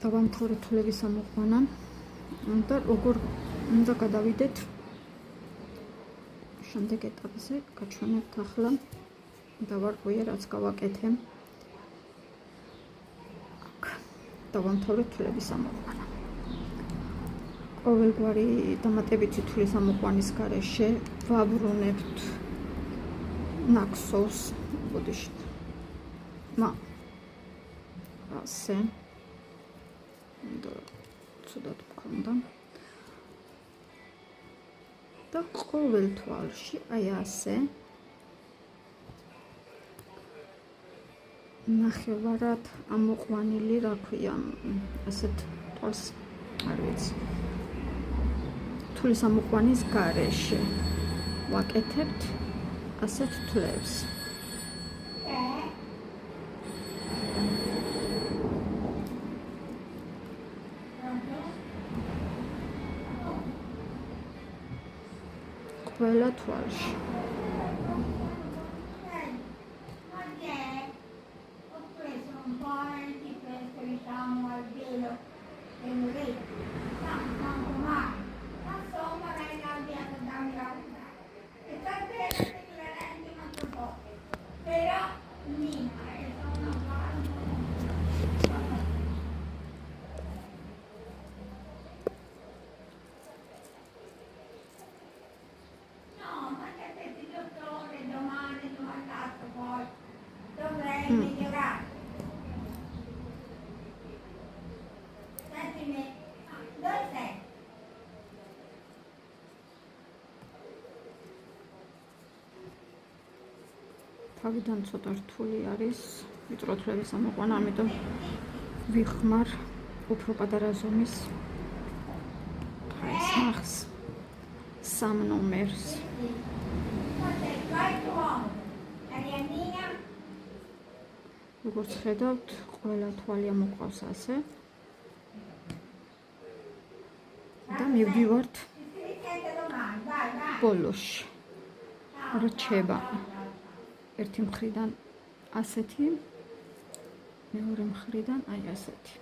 დავამთავრე თვლების ამოყვანა და როგორ უნდა გადავიდეთ შემდეგ ეტაპზე, გაჩვენებთ ახლა დავარღვია რაც გავაკეთე. დავამთავრე თვლების ამოყვანა. ყოველგვარი დამატებითი თვლის ამოყვანის გარეშე ვაბრუნებთ ნაკსოვს, ბოდიშით. ასე. და ცუდად მქონდა. და ყოველ თვალში აი ასე ნახევარად ამოყვანილი, რა ქვია, ასეთ თვალს არ ვიცი. თვლის ამოყვანის გარეშე ვაკეთებთ ასეთ თვლებს. ყველა თვალში. თავიდან ცოტა რთული არის ვიწრო თვლების ამოყვანა, ამიტომ ვიხმარ უფრო პატარა ზომის ხაის ნახს 3 ნომერს. როგორც ხედავთ, ყველა თვალი ამოყვავს ასე და მივდივართ ბოლოში. რჩება ერთი მხრიდან ასეთი, მეორე მხრიდან აი ასეთი.